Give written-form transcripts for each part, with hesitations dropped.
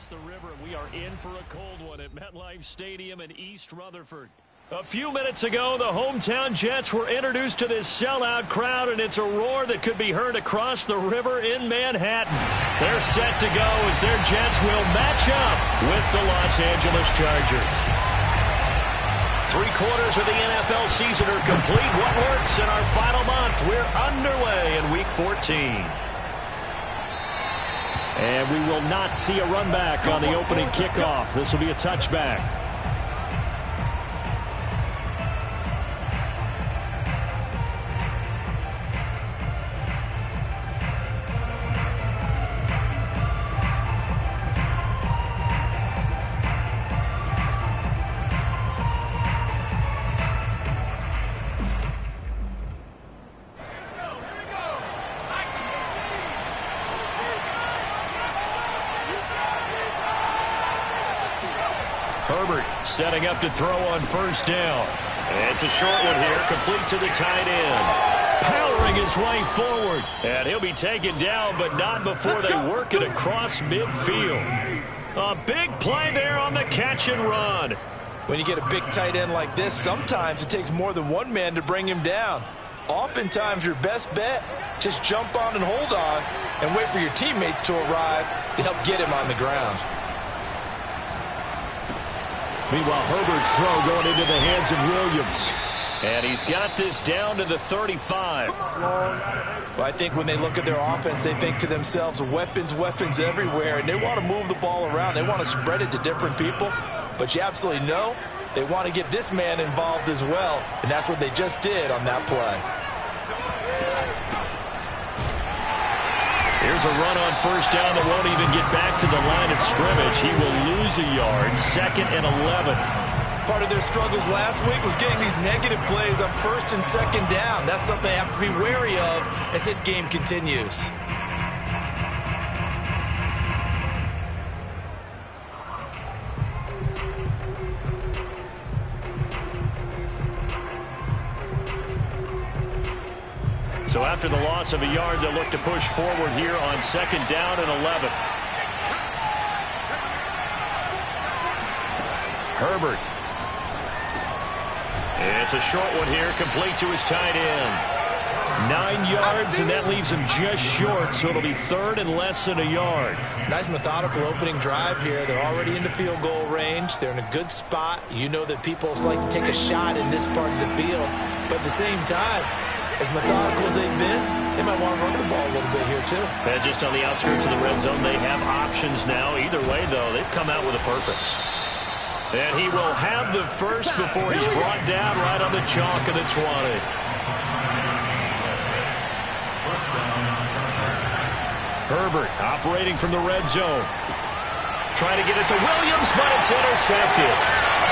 the river. We are in for a cold one at MetLife Stadium in East Rutherford. A few minutes ago, the hometown Jets were introduced to this sellout crowd, and it's a roar that could be heard across the river in Manhattan. They're set to go as their Jets will match up with the Los Angeles Chargers. 3 quarters of the NFL season are complete. What works in our final month? We're underway in Week 14. And we will not see a run back on the opening kickoff. This will be a touchback. Herbert setting up to throw on first down. It's a short one here, complete to the tight end. Powering his way forward. And he'll be taken down, but not before they work it across midfield. A big play there on the catch and run. When you get a big tight end like this, sometimes it takes more than one man to bring him down. Oftentimes, your best bet, just jump on and hold on and wait for your teammates to arrive to help get him on the ground. Meanwhile, Herbert's throw going into the hands of Williams. And he's got this down to the 35. Well, I think when they look at their offense, they think to themselves, weapons, weapons everywhere, and they want to move the ball around. They want to spread it to different people. But you absolutely know they want to get this man involved as well, and that's what they just did on that play. Here's a run on first down that won't even get back to the line of scrimmage. He will lose a yard, 2nd and 11. Part of their struggles last week was getting these negative plays on 1st and 2nd down. That's something they have to be wary of as this game continues. So after the loss of a yard, they'll look to push forward here on 2nd down and 11. Herbert. It's a short one here, complete to his tight end. 9 yards, and that leaves him just short, so it'll be 3rd and less than a yard. Nice methodical opening drive here. They're already into field goal range. They're in a good spot. You know that people like to take a shot in this part of the field, but at the same time, as methodical as they've been, they might want to run the ball a little bit here, too. And just on the outskirts of the red zone, they have options now. Either way, though, they've come out with a purpose. And he will have the first before he's brought down right on the chalk of the 20. Herbert operating from the red zone. Trying to get it to Williams, but it's intercepted.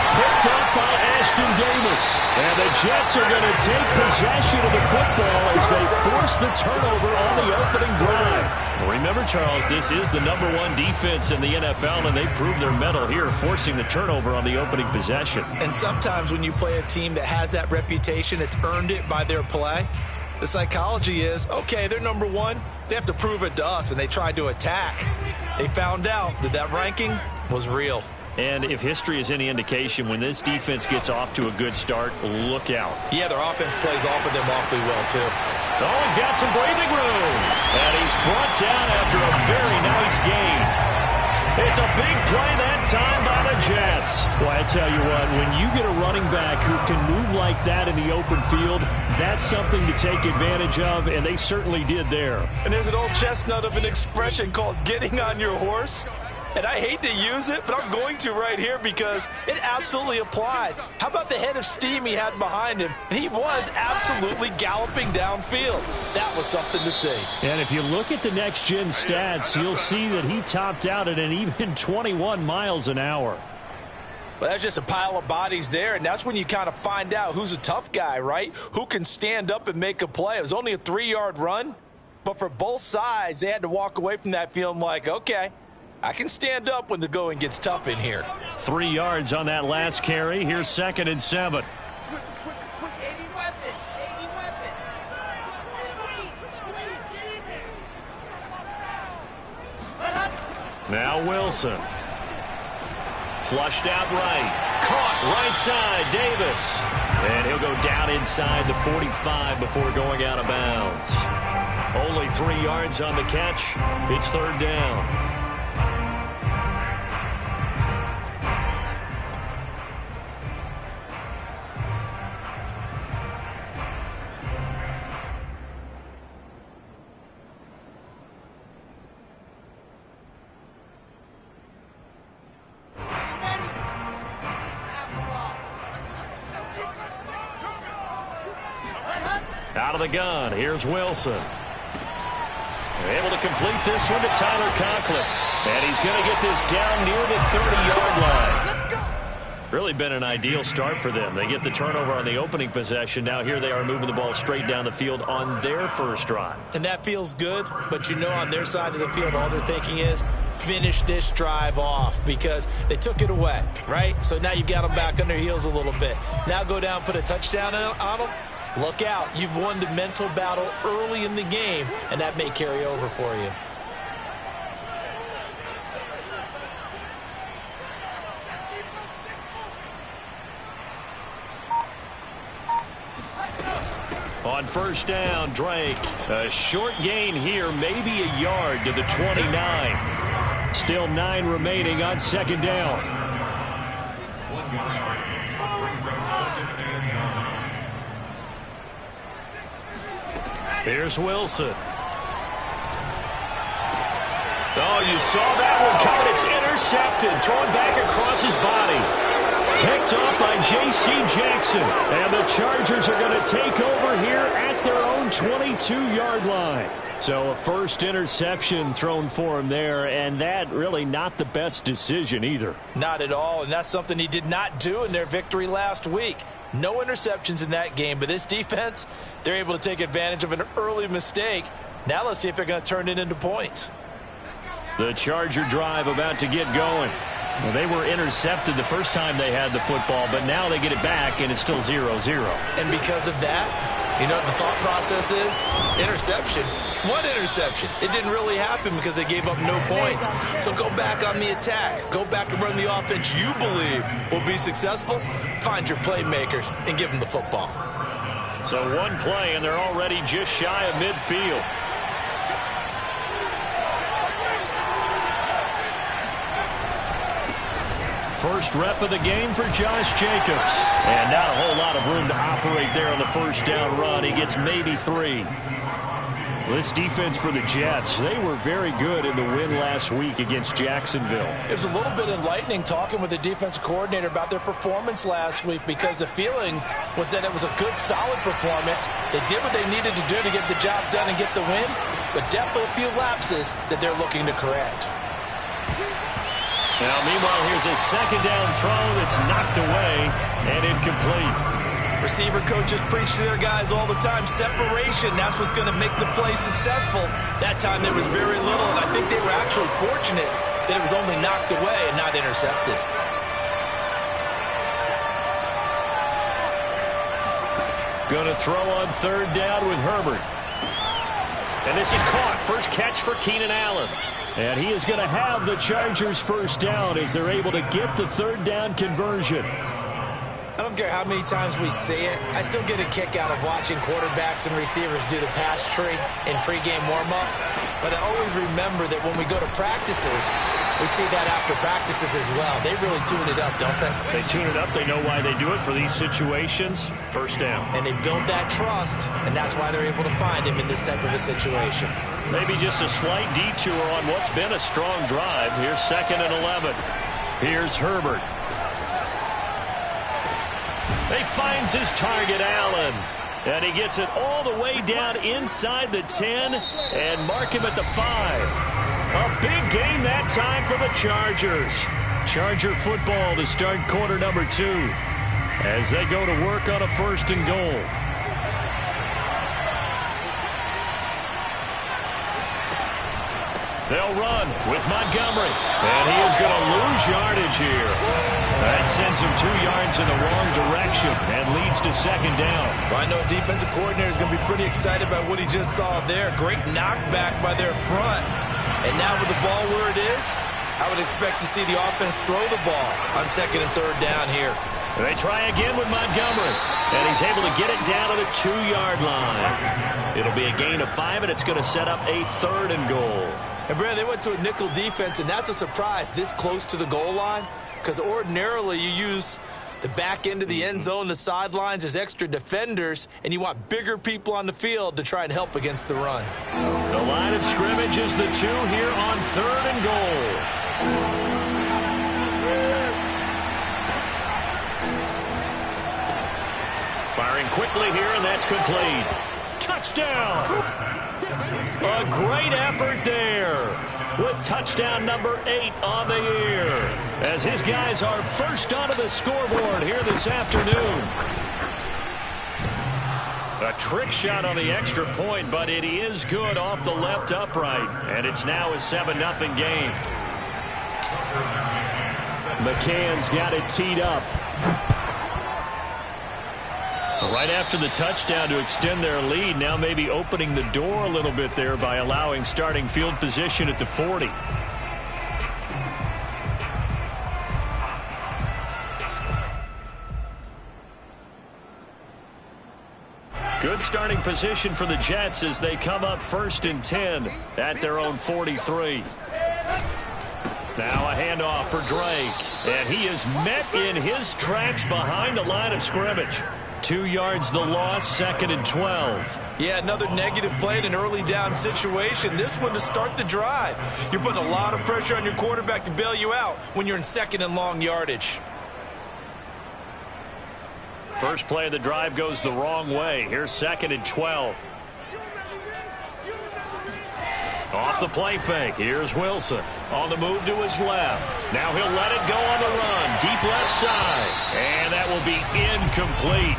Picked up by Ashton Davis. And the Jets are going to take possession of the football as they force the turnover on the opening drive. Remember, Charles, this is the #1 defense in the NFL, and they proved their mettle here, forcing the turnover on the opening possession. And sometimes when you play a team that has that reputation, it's earned it by their play. The psychology is, okay, they're #1. They have to prove it to us, and they tried to attack. They found out that that ranking was real. And if history is any indication, when this defense gets off to a good start, look out. Yeah, their offense plays off of them awfully well, too. Oh, he's got some breathing room. And he's brought down after a very nice gain. It's a big play that time by the Jets. Well, I tell you what, when you get a running back who can move like that in the open field, that's something to take advantage of, and they certainly did there. And there's an old chestnut of an expression called getting on your horse. And I hate to use it, but I'm going to right here because it absolutely applies. How about the head of steam he had behind him? And he was absolutely galloping downfield. That was something to see. And if you look at the next-gen stats, you'll see that he topped out at an even 21 miles an hour. Well, that's just a pile of bodies there, and that's when you kind of find out who's a tough guy, right? Who can stand up and make a play. It was only a 3-yard run, but for both sides, they had to walk away from that feeling like, okay, I can stand up when the going gets tough in here. 3 yards on that last carry. Here's 2nd and 7. Switch. 80 weapon. Squeeze. Get in there. Now Wilson. Flushed out right. Caught right side, Davis. And he'll go down inside the 45 before going out of bounds. Only 3 yards on the catch. It's third down. Out of the gun, here's Wilson. Able to complete this one to Tyler Conklin. And he's going to get this down near the 30-yard line. Really been an ideal start for them. They get the turnover on the opening possession. Now here they are moving the ball straight down the field on their first drive. And that feels good, but you know on their side of the field all they're thinking is finish this drive off because they took it away, right? So now you've got them back on their heels a little bit. Now go down, put a touchdown on them. Look out. You've won the mental battle early in the game, and that may carry over for you. On first down, Drake. A short gain here, maybe a yard to the 29. Still 9 remaining on second down. Here's Wilson. Oh, you saw that one coming. It's intercepted. Thrown back across his body. Picked off by J.C. Jackson. And the Chargers are going to take over here at their own 22-yard line. So a first interception thrown for him there, and that really not the best decision either. Not at all, and that's something he did not do in their victory last week. No interceptions in that game, but this defense, they're able to take advantage of an early mistake. Now let's see if they're going to turn it into points. The Charger drive about to get going. Well, they were intercepted the first time they had the football, but now they get it back, and it's still 0-0. And because of that, you know what the thought process is? Interception. What interception? It didn't really happen because they gave up no points. So go back on the attack. Go back and run the offense you believe will be successful. Find your playmakers and give them the football. So one play, and they're already just shy of midfield. First rep of the game for Josh Jacobs. And not a whole lot of room to operate there on the first down run. He gets maybe 3. This defense for the Jets, they were very good in the win last week against Jacksonville. It was a little bit enlightening talking with the defensive coordinator about their performance last week because the feeling was that it was a good, solid performance. They did what they needed to do to get the job done and get the win, but definitely a few lapses that they're looking to correct. Now, meanwhile, here's a second down throw that's knocked away and incomplete. Receiver coaches preach to their guys all the time. Separation, that's what's going to make the play successful. That time there was very little, and I think they were actually fortunate that it was only knocked away and not intercepted. Going to throw on third down with Herbert. And this is caught. First catch for Keenan Allen. And he is going to have the Chargers first down as they're able to get the third down conversion. I don't care how many times we say it, I still get a kick out of watching quarterbacks and receivers do the pass tree in pregame warm-up. But I always remember that when we go to practices, we see that after practices as well. They really tune it up, don't they? They tune it up. They know why they do it for these situations. First down. And they build that trust, and that's why they're able to find him in this type of a situation. Maybe just a slight detour on what's been a strong drive. Here's 2nd and 11. Here's Herbert. He finds his target, Allen. And he gets it all the way down inside the 10 and mark him at the 5. A big game that time for the Chargers. Charger football to start quarter number 2 as they go to work on a 1st and goal. They'll run with Montgomery. And he is going to lose yardage here. That sends him 2 yards in the wrong direction and leads to second down. Well, I know a defensive coordinator is going to be pretty excited about what he just saw there. Great knockback by their front. And now with the ball where it is, I would expect to see the offense throw the ball on second and third down here. They try again with Montgomery, and he's able to get it down to the 2-yard line. It'll be a gain of 5, and it's going to set up a 3rd and goal. And, Brad, they went to a nickel defense, and that's a surprise this close to the goal line, because ordinarily you use the back end of the end zone, the sidelines as extra defenders, and you want bigger people on the field to try and help against the run. The line of scrimmage is the 2 here on 3rd and goal. Firing quickly here, and that's complete. Touchdown! A great effort there with touchdown number 8 on the year, as his guys are first onto the scoreboard here this afternoon. A trick shot on the extra point, but it is good off the left upright, and it's now a 7-0 game. McCann's got it teed up. Right after the touchdown to extend their lead, now maybe opening the door a little bit there by allowing starting field position at the 40. Good starting position for the Jets as they come up 1st and 10 at their own 43. Now a handoff for Drake, and he is met in his tracks behind the line of scrimmage. 2 yards the loss, 2nd and 12. Yeah, another negative play in an early down situation. This one to start the drive. You're putting a lot of pressure on your quarterback to bail you out when you're in 2nd and long yardage. First play of the drive goes the wrong way. Here's 2nd and 12. Off the play fake. Here's Wilson on the move to his left. Now he'll let it go on the run. Deep left side. And that will be incomplete.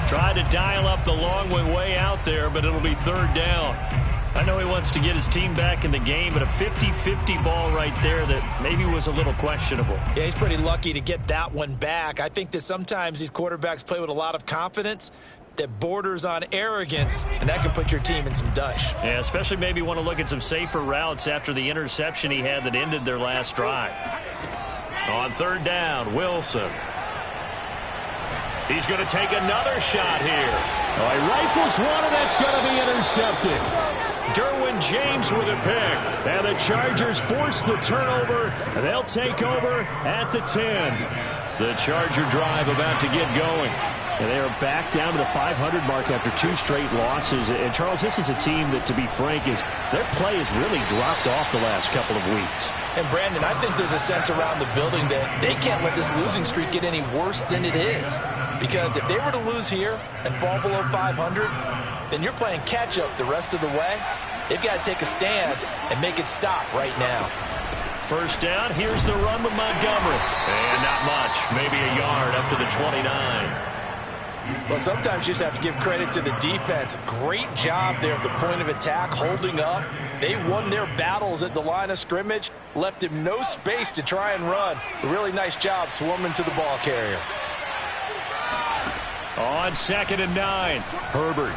Tried to dial up the long way out there, but it'll be 3rd down. I know he wants to get his team back in the game, but a 50-50 ball right there that maybe was a little questionable. Yeah, he's pretty lucky to get that one back. I think that sometimes these quarterbacks play with a lot of confidence that borders on arrogance, and that can put your team in some Dutch. Yeah, especially maybe want to look at some safer routes after the interception he had that ended their last drive. On 3rd down, Wilson. He's going to take another shot here. Oh, he rifles one, and that's going to be intercepted. Derwin James with a pick. And the Chargers force the turnover, and they'll take over at the 10. The Charger drive about to get going. And they are back down to the 500 mark after 2 straight losses. And, Charles, this is a team that, to be frank, their play has really dropped off the last couple of weeks. And, Brandon, I think there's a sense around the building that they can't let this losing streak get any worse than it is. Because if they were to lose here and fall below 500, then you're playing catch-up the rest of the way. They've got to take a stand and make it stop right now. First down, here's the run with Montgomery. And not much, maybe a yard up to the 29. Well, sometimes you just have to give credit to the defense. Great job there at the point of attack, holding up. They won their battles at the line of scrimmage, left him no space to try and run. A really nice job swarming to the ball carrier. On 2nd and 9, Herbert.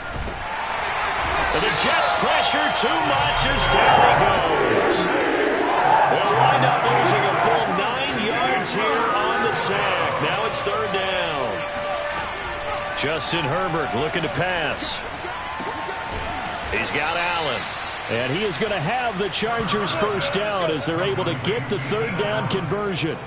And the Jets pressure too much as down he goes. They'll wind up losing a full 9 yards here on the sack. Now it's 3rd down. Justin Herbert looking to pass. He's got Allen. And he is going to have the Chargers first down as they're able to get the 3rd down conversion.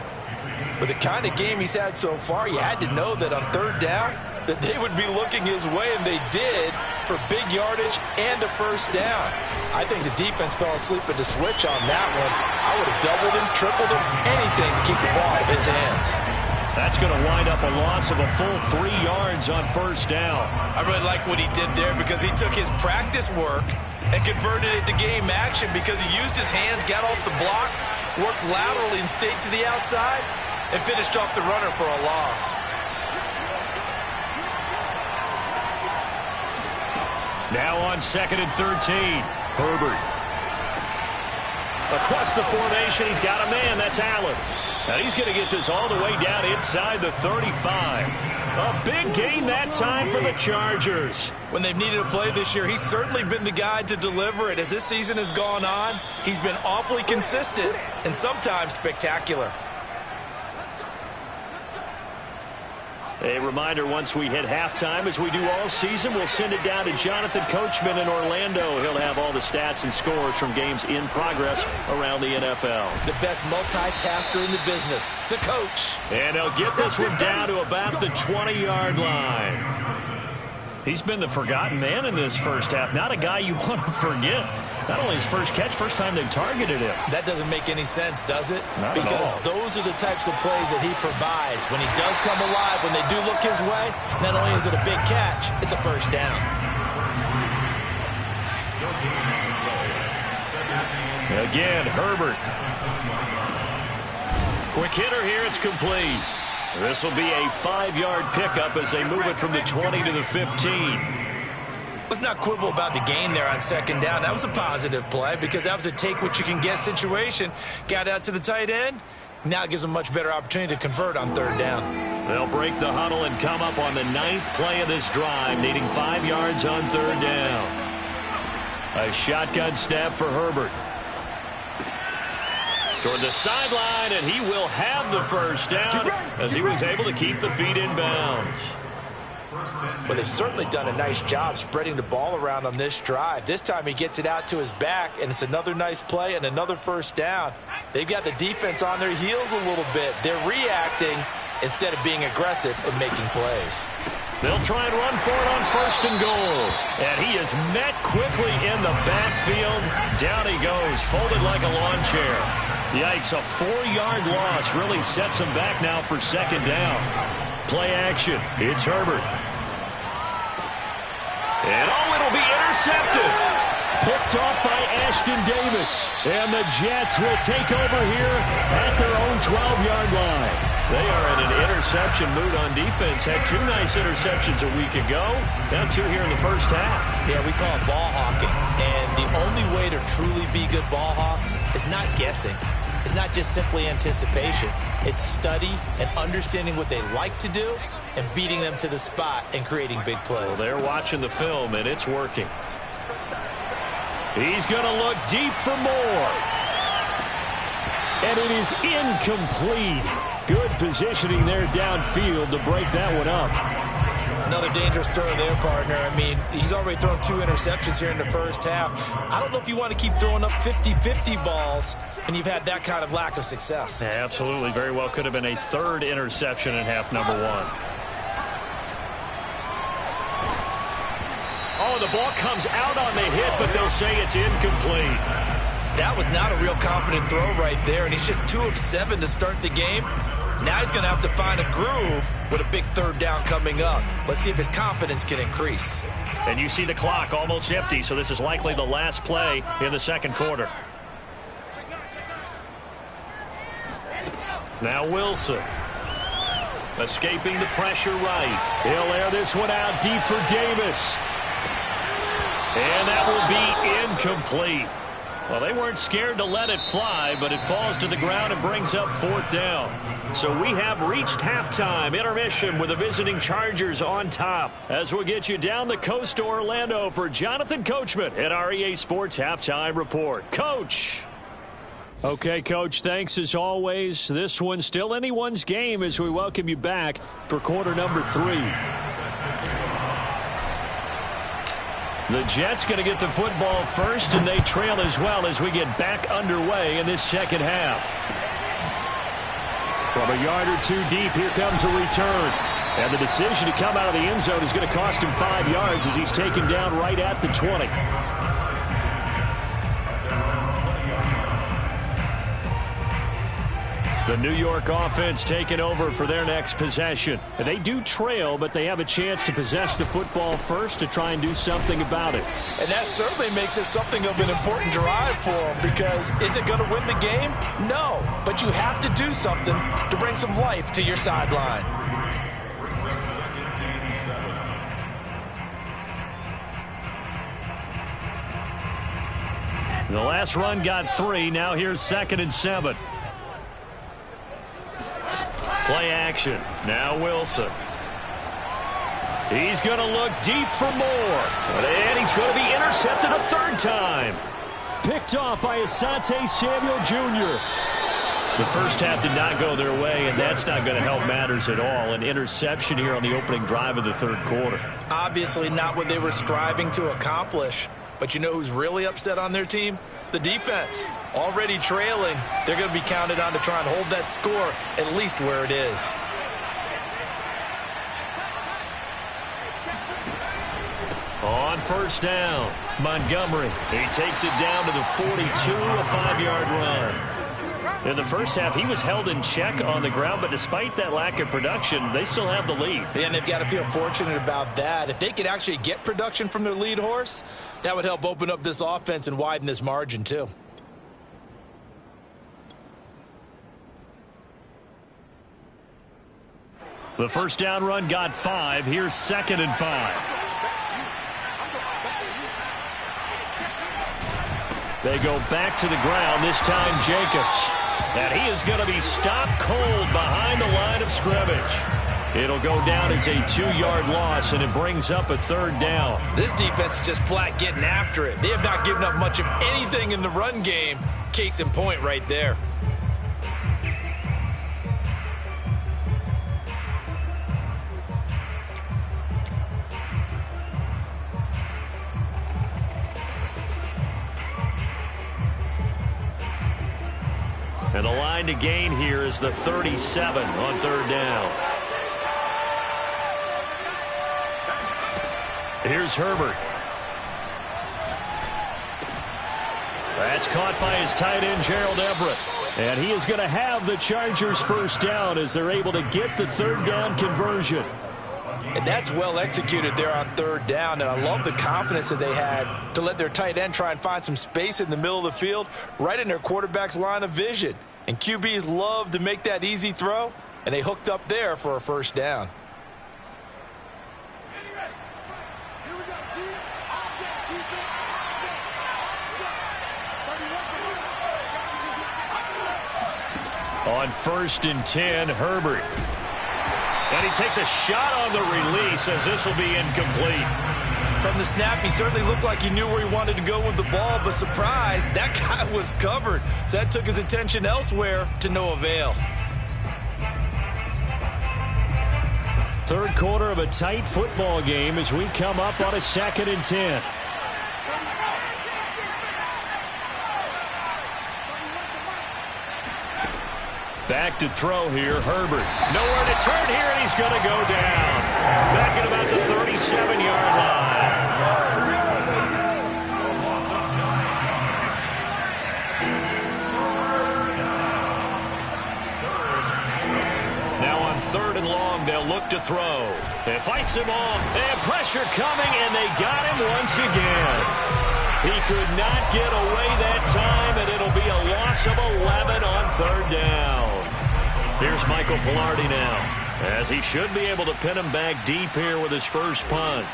With the kind of game he's had so far, you had to know that on 3rd down that they would be looking his way, and they did, for big yardage and a first down. I think the defense fell asleep at the switch on that one. I would have doubled him, tripled him, anything to keep the ball out of his hands. That's going to wind up a loss of a full 3 yards on first down. I really like what he did there because he took his practice work and converted it to game action because he used his hands, got off the block, worked laterally and stayed to the outside, and finished off the runner for a loss. Now on 2nd and 13, Herbert. Across the formation, he's got a man. That's Allen. And he's going to get this all the way down inside the 35. A big gain that time for the Chargers. When they've needed a play this year, he's certainly been the guy to deliver it. As this season has gone on, he's been awfully consistent and sometimes spectacular. A reminder, once we hit halftime, as we do all season, we'll send it down to Jonathan Coachman in Orlando. He'll have all the stats and scores from games in progress around the NFL. The best multitasker in the business, the coach. And he'll get this one down to about the 20-yard line. He's been the forgotten man in this first half. Not a guy you want to forget. Not only his first catch, first time they've targeted him. That doesn't make any sense, does it? Not because those are the types of plays that he provides. When he does come alive, when they do look his way, not only is it a big catch, it's a first down. Again, Herbert. Quick hitter here, it's complete. This will be a 5-yard pickup as they move it from the 20 to the 15. Let's not quibble about the gain there on second down. That was a positive play because that was a take-what-you-can-get situation. Got out to the tight end. Now it gives them a much better opportunity to convert on third down. They'll break the huddle and come up on the 9th play of this drive, needing 5 yards on third down. A shotgun snap for Herbert. Toward the sideline, and he will have the first down as he was able to keep the feet in bounds. Well, they've certainly done a nice job spreading the ball around on this drive. This time he gets it out to his back, and it's another nice play and another first down. They've got the defense on their heels a little bit. They're reacting instead of being aggressive and making plays. They'll try and run for it on first and goal. And he is met quickly in the backfield. Down he goes, folded like a lawn chair. Yikes, a 4-yard loss really sets him back now for second down. Play action. It's Herbert. And it'll be intercepted. Picked off by Ashton Davis. And the Jets will take over here at their own 12-yard line. They are in an interception mood on defense. Had 2 nice interceptions a week ago. Now 2 here in the first half. Yeah, we call it ball hawking. And the only way to truly be good ball hawks is not guessing. It's not just simply anticipation. It's study and understanding what they like to do and beating them to the spot and creating big plays. Well, they're watching the film, and it's working. He's going to look deep for more. And it is incomplete. Good positioning there downfield to break that one up. Another dangerous throw there, partner. I mean, he's already thrown 2 interceptions here in the first half. I don't know if you want to keep throwing up 50-50 balls when you've had that kind of lack of success. Yeah, absolutely. Very well could have been a 3rd interception in half number 1. Oh, the ball comes out on the hit, but they'll say it's incomplete. That was not a real confident throw right there, and he's just 2 of 7 to start the game. Now he's going to have to find a groove with a big third down coming up. Let's see if his confidence can increase. And you see the clock almost empty, so this is likely the last play in the second quarter. Now Wilson. Escaping the pressure right. He'll air this one out deep for Davis. And that will be incomplete. Well, they weren't scared to let it fly, but it falls to the ground and brings up 4th down. So we have reached halftime intermission with the visiting Chargers on top. As we'll get you down the coast to Orlando for Jonathan Coachman at our EA Sports Halftime Report. Coach. Okay, Coach, thanks as always. This one's still anyone's game as we welcome you back for quarter number 3. The Jets going to get the football first, and they trail as well as we get back underway in this second half. From a yard or 2 deep, here comes a return. And the decision to come out of the end zone is going to cost him 5 yards as he's taken down right at the 20. The New York offense taking over for their next possession. They do trail, but they have a chance to possess the football first to try and do something about it. And that certainly makes it something of an important drive for them, because is it going to win the game? No, but you have to do something to bring some life to your sideline. The last run got 3. Now here's 2nd and 7. Play action. Now Wilson. He's going to look deep for more. And he's going to be intercepted a third time. Picked off by Asante Samuel Jr. The first half did not go their way, and that's not going to help matters at all. An interception here on the opening drive of the third quarter. Obviously not what they were striving to accomplish. But you know who's really upset on their team? The defense. Already trailing, they're going to be counted on to try and hold that score at least where it is. On first down, Montgomery. He takes it down to the 42, a 5-yard run. In the first half, he was held in check on the ground, but despite that lack of production, they still have the lead. And they've got to feel fortunate about that. If they could actually get production from their lead horse, that would help open up this offense and widen this margin too. The first down run got 5. Here's 2nd and 5. They go back to the ground, this time Jacobs. And he is going to be stopped cold behind the line of scrimmage. It'll go down as a 2-yard loss, and it brings up a third down. This defense is just flat getting after it. They have not given up much of anything in the run game. Case in point right there. And the line to gain here is the 37 on third down. Here's Herbert. That's caught by his tight end, Gerald Everett. And he is going to have the Chargers first down as they're able to get the third down conversion. And that's well executed there on third down. And I love the confidence that they had to let their tight end try and find some space in the middle of the field, right in their quarterback's line of vision. And QBs love to make that easy throw, and they hooked up there for a first down. On 1st and 10, Herbert. And he takes a shot on the release as this will be incomplete. From the snap, he certainly looked like he knew where he wanted to go with the ball, but surprise, that guy was covered. So that took his attention elsewhere to no avail. Third quarter of a tight football game as we come up on a 2nd and 10. Back to throw here, Herbert. Nowhere to turn here, and he's going to go down. Back at about the 37-yard line. Now on 3rd and long, they'll look to throw. It fights him off. They have pressure coming, and they got him once again. He could not get away that time, and it'll be a loss of 11 on third down. Here's Michael Palardy now, as he should be able to pin him back deep here with his first punt.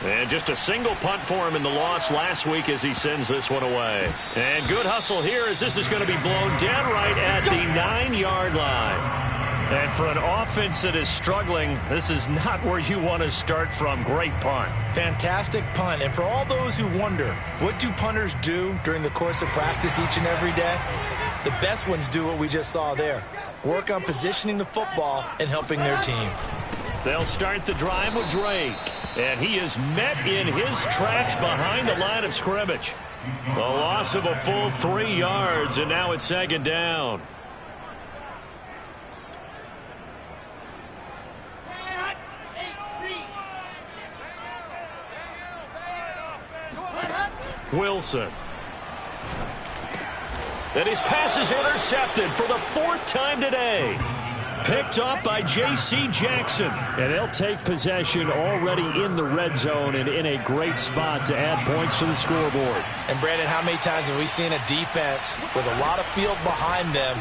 And just a single punt for him in the loss last week as he sends this one away. And good hustle here as this is going to be blown dead right at the 9-yard line. And for an offense that is struggling, this is not where you want to start from. Great punt. Fantastic punt. And for all those who wonder, what do punters do during the course of practice each and every day? The best ones do what we just saw there. Work on positioning the football and helping their team. They'll start the drive with Drake. And he is met in his tracks behind the line of scrimmage. A loss of a full 3 yards, and now it's 2nd down. Wilson. And his pass is intercepted for the 4th time today. Picked off by J.C. Jackson. And they'll take possession already in the red zone and in a great spot to add points to the scoreboard. And, Brandon, how many times have we seen a defense with a lot of field behind them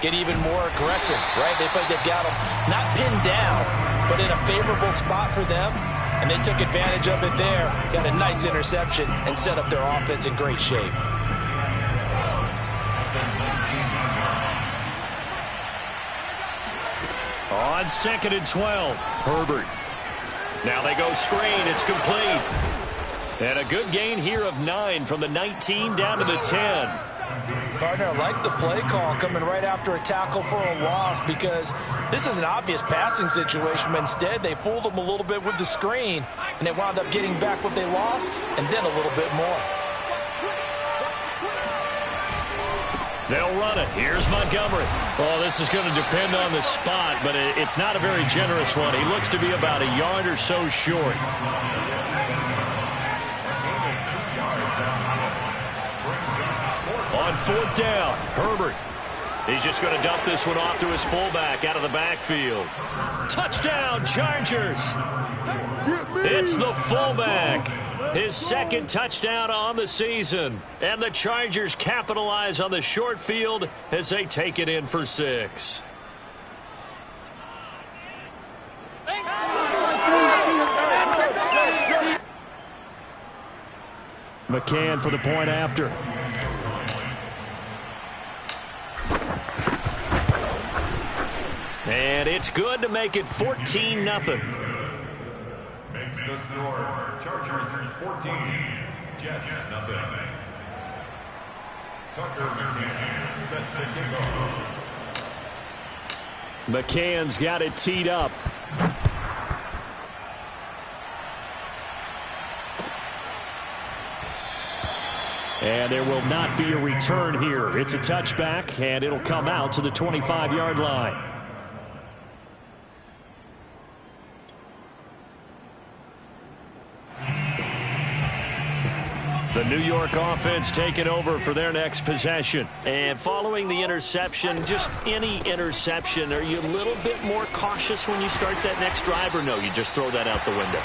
get even more aggressive, right? They feel like they've got them not pinned down, but in a favorable spot for them. And they took advantage of it there, got a nice interception, and set up their offense in great shape. On 2nd and 12, Herbert. Now they go screen. It's complete. And a good gain here of 9 from the 19 down to the 10. Gardner, I like the play call coming right after a tackle for a loss because this is an obvious passing situation, but instead they fooled them a little bit with the screen, and they wound up getting back what they lost and then a little bit more. They'll run it. Here's Montgomery. Oh, this is going to depend on the spot, but it's not a very generous one. He looks to be about a yard or so short. On 4th down, Herbert. He's just going to dump this one off to his fullback out of the backfield. Touchdown, Chargers. It's the fullback. His 2nd touchdown on the season. And the Chargers capitalize on the short field as they take it in for 6. McCann for the point after. And it's good to make it 14-0. Makes the score Chargers 14, Jets 0. Tucker McCann set to kick off. McCann's got it teed up. And there will not be a return here. It's a touchback, and it'll come out to the 25-yard line. The New York offense taking over for their next possession. And following the interception, just any interception, are you a little bit more cautious when you start that next drive, or no, you just throw that out the window?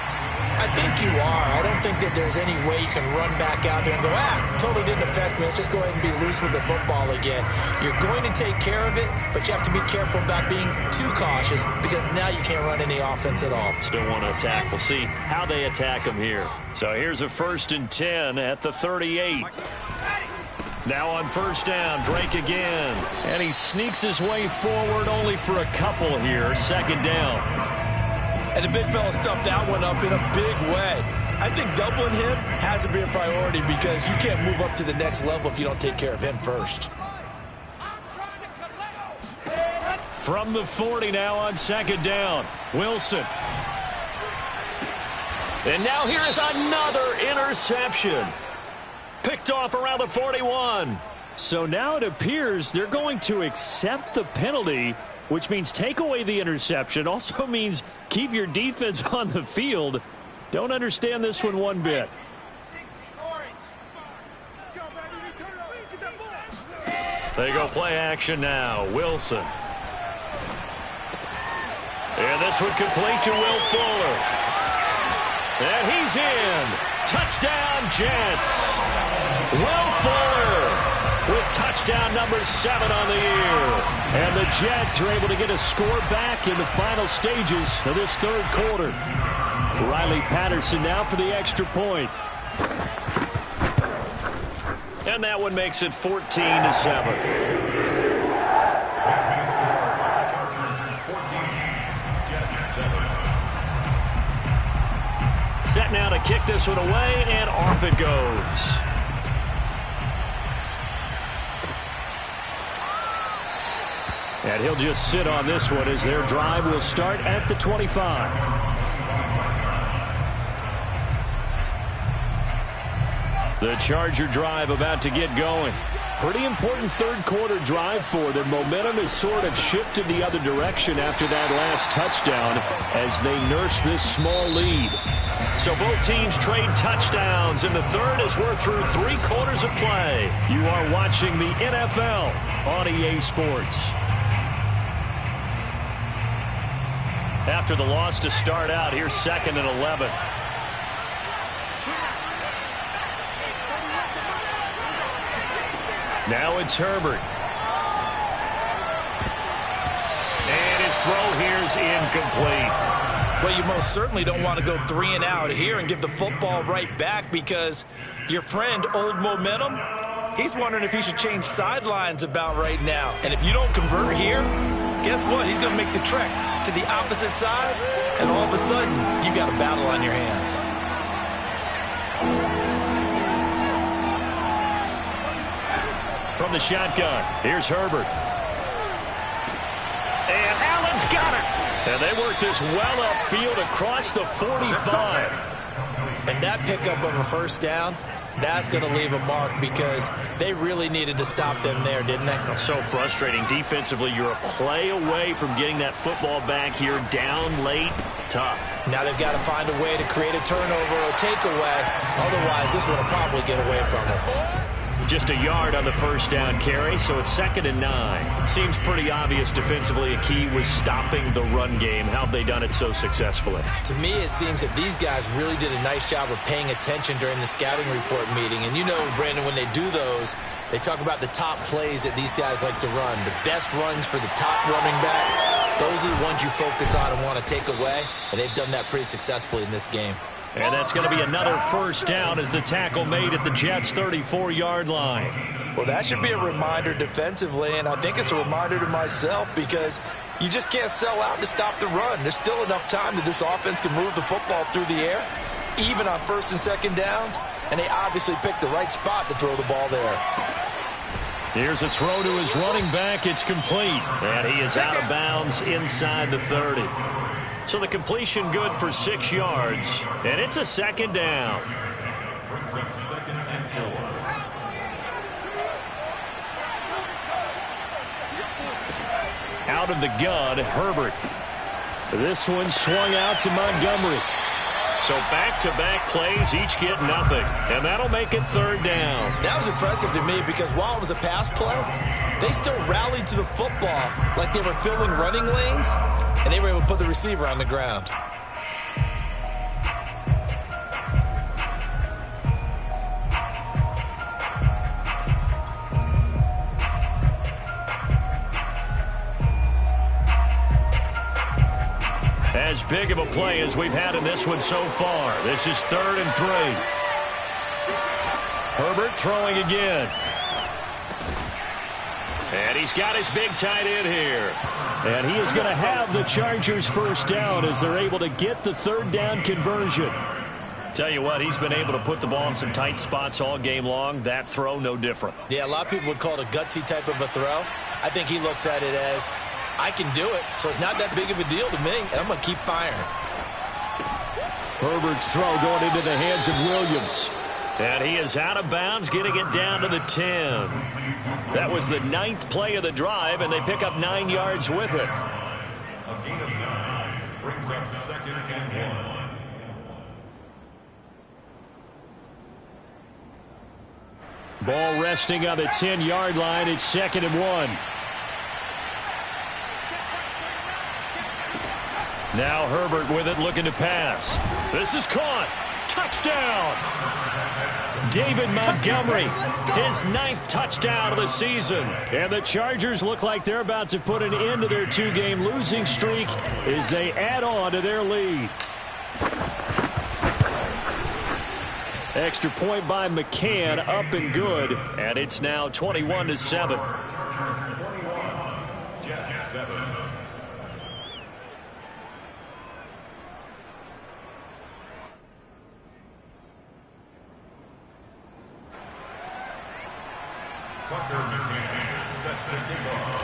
I think you are. I don't think that there's any way you can run back out there and go, totally didn't affect me. Let's just go ahead and be loose with the football again. You're going to take care of it, but you have to be careful about being too cautious because now you can't run any offense at all. Still want to attack. We'll see how they attack them here. So here's a 1st and 10 at the 38. Now on 1st down, Drake again. And he sneaks his way forward only for a couple here. 2nd down. And the big fella stuffed that one up in a big way. I think doubling him has to be a priority because you can't move up to the next level if you don't take care of him first. From the 40 now on 2nd down, Wilson. And now here's another interception. Picked off around the 41. So now it appears they're going to accept the penalty, which means take away the interception. Also means keep your defense on the field. Don't understand this one bit. They go play action now. Wilson. And this one complete to Will Fuller. And he's in. Touchdown, Jets. Will Fuller with touchdown number 7 on the year. And the Jets are able to get a score back in the final stages of this 3rd quarter. Riley Patterson now for the extra point. And that one makes it 14-7. Set now to kick this one away, and off it goes. And he'll just sit on this one as their drive will start at the 25. The Charger drive about to get going. Pretty important 3rd quarter drive for them. Momentum has sort of shifted the other direction after that last touchdown as they nurse this small lead. So both teams trade touchdowns in the 3rd as we're through 3 quarters of play. You are watching the NFL on EA Sports. After the loss to start out, here's 2nd and 11. Now it's Herbert. And his throw here's incomplete. Well, you most certainly don't want to go 3 and out here and give the football right back because your friend, Old Momentum, he's wondering if he should change sidelines about right now. And if you don't convert here, guess what? He's going to make the trek to the opposite side, and all of a sudden, you've got a battle on your hands. From the shotgun, here's Herbert. And Allen's got it. And they work this well upfield across the 45. And that pickup of a first down, that's going to leave a mark because they really needed to stop them there, didn't they? So frustrating. Defensively, you're a play away from getting that football back here down late. Tough. Now they've got to find a way to create a turnover or takeaway. Otherwise, this one will probably get away from them. Just a yard on the first down carry, so it's 2nd and 9. Seems pretty obvious defensively a key was stopping the run game. How have they done it so successfully? To me, it seems that these guys really did a nice job of paying attention during the scouting report meeting. And you know, Brandon, when they do those, they talk about the top plays that these guys like to run. The best runs for the top running back, those are the ones you focus on and want to take away. And they've done that pretty successfully in this game. And that's going to be another first down as the tackle made at the Jets' 34-yard line. Well, that should be a reminder defensively, and I think it's a reminder to myself because you just can't sell out to stop the run. There's still enough time that this offense can move the football through the air, even on 1st and 2nd downs, and they obviously picked the right spot to throw the ball there. Here's a throw to his running back. It's complete, and he is out of bounds inside the 30. So the completion good for 6 yards, and it's a 2nd down. Brings up 2nd and 4. Out of the gun, Herbert. This one swung out to Montgomery. So back-to-back plays, each get nothing, and that'll make it 3rd down. That was impressive to me because while it was a pass play, they still rallied to the football like they were filling running lanes, and they were able to put the receiver on the ground. As big of a play as we've had in this one so far. This is 3rd and 3. Herbert throwing again. And he's got his big tight end here. And he is going to have the Chargers first down as they're able to get the 3rd down conversion. Tell you what, he's been able to put the ball in some tight spots all game long. That throw, no different. Yeah, a lot of people would call it a gutsy type of a throw. I think he looks at it as, I can do it, so it's not that big of a deal to me, and I'm going to keep firing. Herbert's throw going into the hands of Williams. And he is out of bounds, getting it down to the 10. That was the 9th play of the drive, and they pick up 9 yards with it. A gain of 9 brings up 2nd and 1. Ball resting on the 10-yard line. It's 2nd and 1. Now Herbert with it, looking to pass. This is caught. Touchdown! David Montgomery, his 9th touchdown of the season. And the Chargers look like they're about to put an end to their 2-game losing streak as they add on to their lead. Extra point by McCann, up and good. And it's now 21-7. Chargers 21, Jets 7. Tucker McCann set to kick off.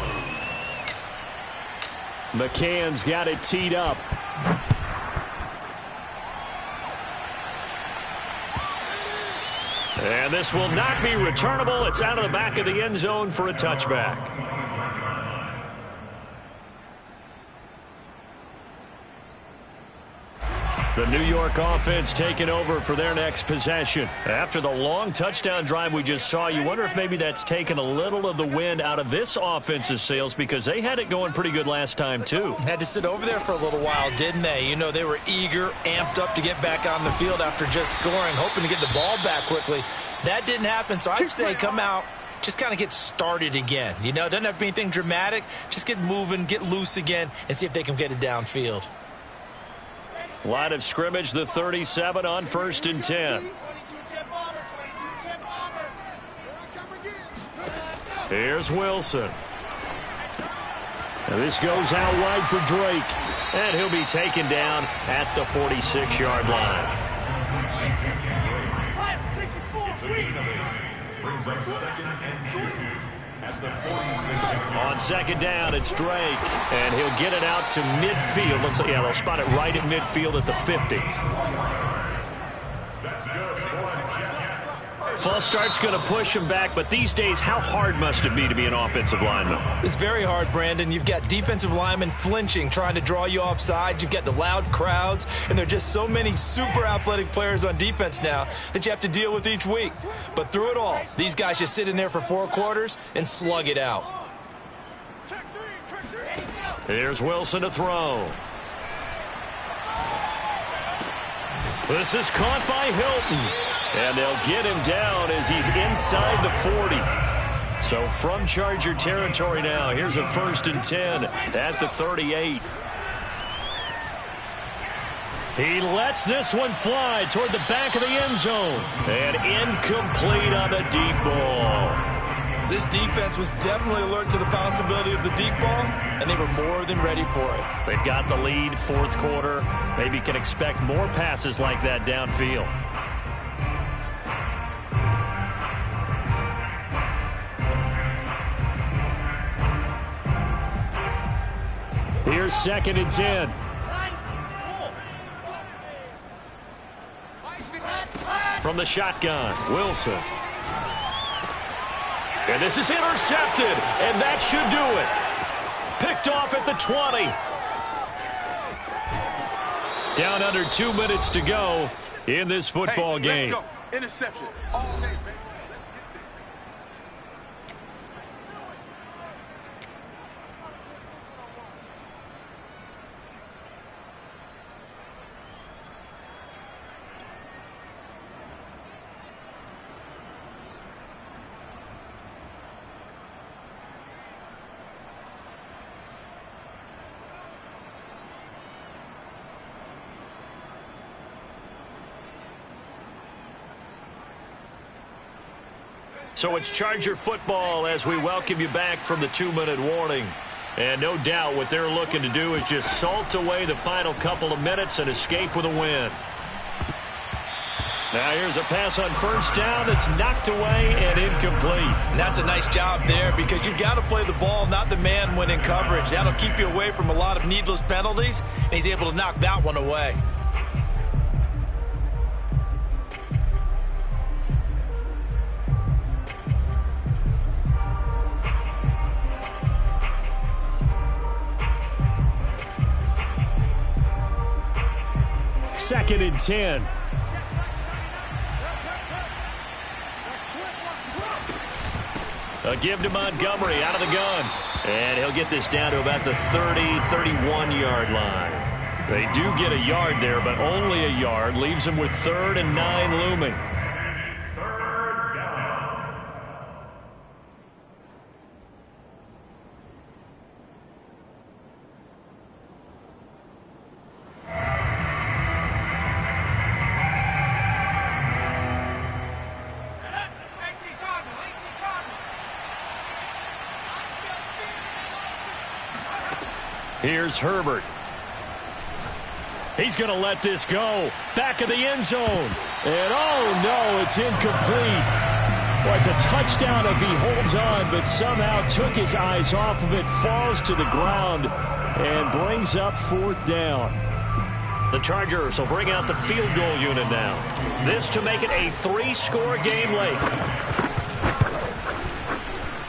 McCann's got it teed up. And this will not be returnable. It's out of the back of the end zone for a touchback. The New York offense taking over for their next possession. After the long touchdown drive we just saw, you wonder if maybe that's taken a little of the wind out of this offense's sails because they had it going pretty good last time, too. Had to sit over there for a little while, didn't they? You know, they were eager, amped up to get back on the field after just scoring, hoping to get the ball back quickly. That didn't happen, so I'd say come out, just kind of get started again. You know, it doesn't have to be anything dramatic. Just get moving, get loose again, and see if they can get it downfield. Line of scrimmage, the 37 on 1st and 10. Here's Wilson. And this goes out wide for Drake. And he'll be taken down at the 46-yard line. Brings up 2nd and 2 at the 46. On 2nd down, it's Drake. And he'll get it out to midfield. They'll spot it right at midfield at the 50. That's good for the Jets. False start's going to push him back, but these days, how hard must it be to be an offensive lineman? It's very hard, Brandon. You've got defensive linemen flinching, trying to draw you offside. You've got the loud crowds, and there are just so many super athletic players on defense now that you have to deal with each week. But through it all, these guys just sit in there for 4 quarters and slug it out. Here's Wilson to throw. This is caught by Hilton. And they'll get him down as he's inside the 40. So from Charger territory now, here's a 1st and 10 at the 38. He lets this one fly toward the back of the end zone. And incomplete on the deep ball. This defense was definitely alert to the possibility of the deep ball, and they were more than ready for it. They've got the lead, 4th quarter. Maybe can expect more passes like that downfield. Here's 2nd and 10. From the shotgun, Wilson. And this is intercepted, and that should do it. Picked off at the 20. Down under 2 minutes to go in this football game. Let's go. Interception. All day, baby. So it's Charger football as we welcome you back from the 2-minute warning. And no doubt what they're looking to do is just salt away the final couple of minutes and escape with a win. Now here's a pass on 1st down that's knocked away and incomplete. And that's a nice job there because you've got to play the ball, not the man when in coverage. That'll keep you away from a lot of needless penalties, and he's able to knock that one away. Second and 10. A give to Montgomery out of the gun. And he'll get this down to about the 30, 31-yard line. They do get a yard there, but only a yard. Leaves them with 3rd and 9 looming. Here's Herbert. He's going to let this go. Back of the end zone. And oh no, it's incomplete. Well, it's a touchdown if he holds on, but somehow took his eyes off of it, falls to the ground, and brings up 4th down. The Chargers will bring out the field goal unit now. This to make it a 3-score game late.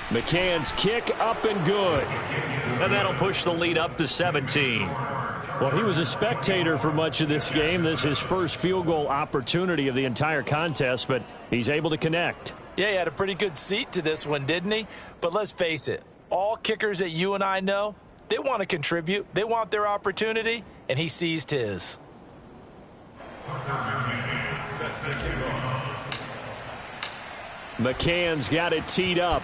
McCann's kick up and good. And that'll push the lead up to 17. Well, he was a spectator for much of this game. This is his first field goal opportunity of the entire contest, but he's able to connect. Yeah, he had a pretty good seat to this one, didn't he? But let's face it, all kickers that you and I know, they want to contribute. They want their opportunity, and he seized his. McCann's got it teed up.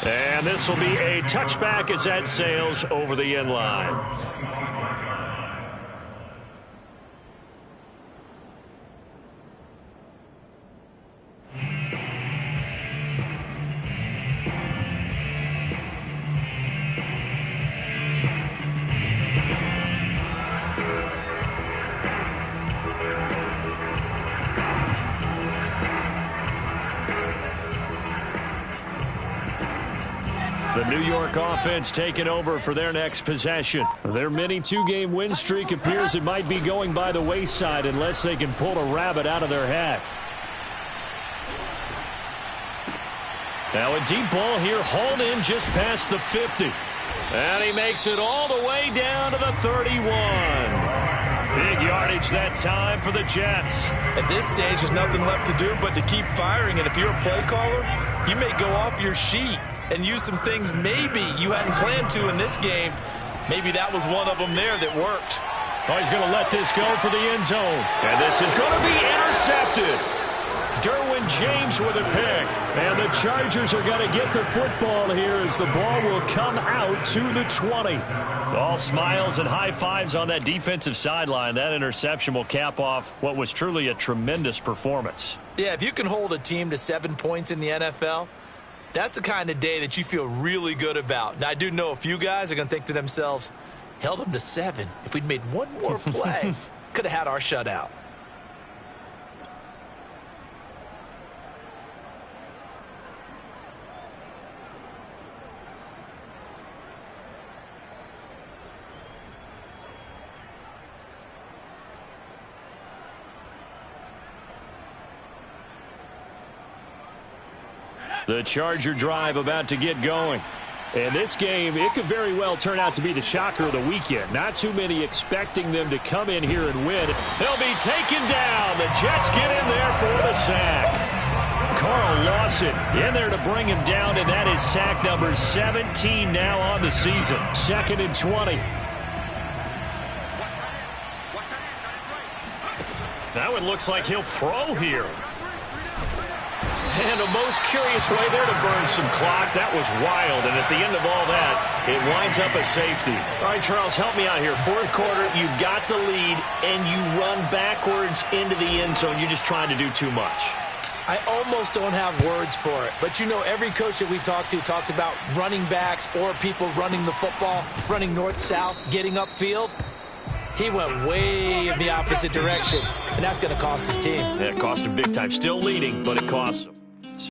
And this will be a touchback as that sails over the end line. The New York offense taking over for their next possession. Their mini two-game win streak appears it might be going by the wayside unless they can pull a rabbit out of their hat. Now a deep ball here, hauled in just past the 50. And he makes it all the way down to the 31. Big yardage that time for the Jets. At this stage, there's nothing left to do but to keep firing. And if you're a play caller, you may go off your sheet and use some things maybe you hadn't planned to in this game. Maybe that was one of them there that worked. Oh, he's going to let this go for the end zone. And this is going to be intercepted. Derwin James with a pick. And the Chargers are going to get the football here as the ball will come out to the 20. All smiles and high fives on that defensive sideline. That interception will cap off what was truly a tremendous performance. Yeah, if you can hold a team to 7 points in the NFL, that's the kind of day that you feel really good about. Now, I do know a few guys are going to think to themselves, held them to 7. If we'd made one more play, could have had our shutout. The Charger drive about to get going. And this game, it could very well turn out to be the shocker of the weekend. Not too many expecting them to come in here and win. They'll be taken down. The Jets get in there for the sack. Carl Lawson in there to bring him down, and that is sack number 17 now on the season. 2nd and 20. Now it looks like he'll throw here. And a most curious way there to burn some clock. That was wild, and at the end of all that, it winds up a safety. All right, Charles, help me out here. 4th quarter, you've got the lead, and you run backwards into the end zone. You're just trying to do too much. I almost don't have words for it, but you know every coach that we talk to talks about running backs or people running the football, running north-south, getting upfield. He went way in the opposite direction, and that's going to cost his team. Yeah, it cost him big time. Still leading, but it cost him.